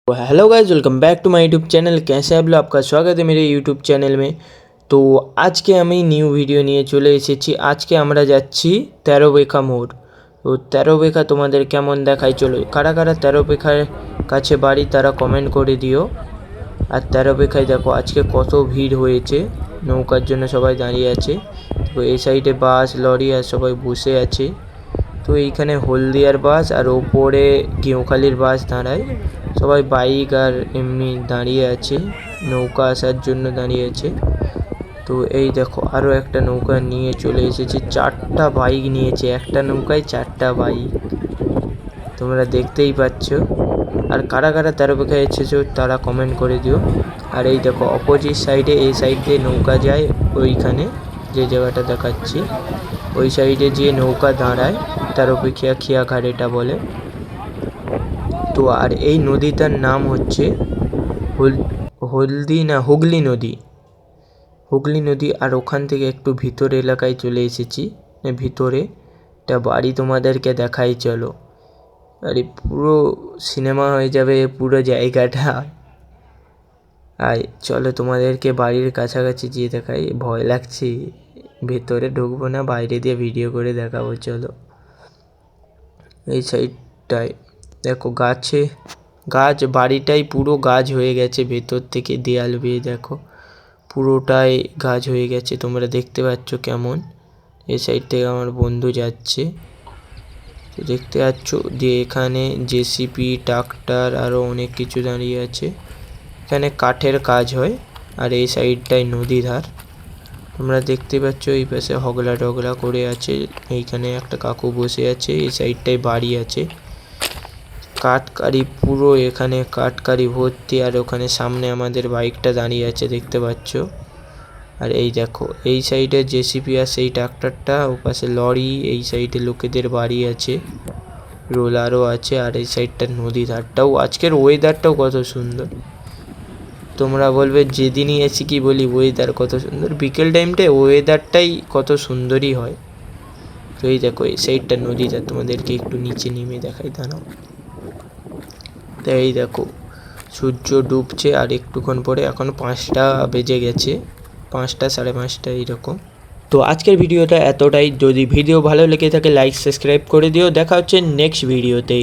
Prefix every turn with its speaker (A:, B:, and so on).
A: Hello guys, welcome back to my YouTube channel. कैसे हैं आप लोग? आपका स्वागत है मेरे यूट्यूब चैनल में। তো আজকে আমি নিউ ভিডিও নিয়ে চলে এসেছি। আজকে আমরা যাচ্ছি 13 বেখা মোড়। তো 13 বেখা তোমাদের কেমন দেখায় চলো। কারা কারা 13 বেখার কাছে বাড়ি তারা কমেন্ট করে দিও। আর 13 বেখায় দেখো আজকে কত ভিড় হয়েছে, নৌকার জন্য সবাই দাঁড়িয়ে আছে। তো এই সাইডে বাস লরি আর সবাই বসে আছে। তো এইখানে হলদিয়ার বাস আর ওপরে গেঁওখালির বাস দাঁড়ায়। সবাই বাইক আর এমনি দাঁড়িয়ে আছে, নৌকা আসার জন্য দাঁড়িয়ে আছে। তো এই দেখো আরও একটা নৌকা নিয়ে চলে এসেছে, 4টা বাইক নিয়েছে, একটা নৌকায় 4টা বাইক, তোমরা দেখতেই পাচ্ছ। আর কারা কারা 13 বেখায় এসেছো তারা কমেন্ট করে দিও। আর এই দেখো অপোজিট সাইডে, এই সাইড দিয়ে নৌকা যায় ওইখানে যে জায়গাটা দেখাচ্ছি, ওই সাইডে যে নৌকা দাঁড়ায় 13 বেখিয়া খিয়া ঘাট এটা বলে। তো আর এই নদীটার নাম হচ্ছে হুগলি নদী। হুগলি নদী। আর ওখান থেকে একটু ভিতর এলাকায় চলে এসেছি, ভিতরে একটা বাড়ি তোমাদেরকে দেখাই চলো। আরে পুরো সিনেমা হয়ে যাবে পুরো জায়গাটা। আর চলো তোমাদেরকে বাড়ির কাছাকাছি গিয়ে দেখাই। ভয় লাগছে, ভেতরে ঢুকবো না, বাইরে দিয়ে ভিডিও করে দেখাবো চলো। এই সাইডটায় দেখো গাছ, বাড়িটাই পুরো গাছ হয়ে গেছে, ভেতর থেকে দেয়াল বেয়ে দেখো পুরোটাই গাছ হয়ে গেছে, তোমরা দেখতে পাচ্ছ কেমন। এই সাইড থেকে আমার বন্ধু যাচ্ছে, তো দেখতে পাচ্ছ যে এখানে জেসিপি ট্রাক্টর আরও অনেক কিছু দাঁড়িয়ে আছে। এখানে কাঠের কাজ হয়। আর এই সাইডটায় নদী ধার, তোমরা দেখতে পাচ্ছ। এই পাশে হগলা টগলা করে আছে, এইখানে একটা কাকু বসে আছে, এই সাইডটায় বাড়ি আছে। কাঠকারি পুরো, এখানে কাঠকারি ভর্তি। আর ওখানে সামনে আমাদের বাইকটা দাঁড়িয়ে আছে দেখতে পাচ্ছ। আর এই দেখো এই সাইডে জেসিপি আর সেই ট্রাক্টরটা, ও পাশে লরি, এই সাইডে লোকেদের বাড়ি আছে, রোলারও আছে। আর এই সাইডটা নদী ধারটাও, আজকের ওয়েদারটাও কত সুন্দর। তোমরা বলবে যেদিনই এসি কি বলি ওয়েদার কত সুন্দর, বিকেল টাইমটায় ওয়েদারটাই কত সুন্দরই হয়। তো এই দেখো এই সাইডটা নদী ধার, তোমাদেরকে একটু নিচে নেমে দেখাই দাঁড়াও। এই দেখো সূর্য ডুবছে আর একটুক্ষণ পরে, এখন 5টা বেজে গেছে, 5টা 5:30 এইরকম। তো আজকের ভিডিওটা এতটাই। যদি ভিডিও ভালো লেগে থাকে লাইক সাবস্ক্রাইব করে দিও। দেখা হচ্ছে নেক্সট ভিডিওতে।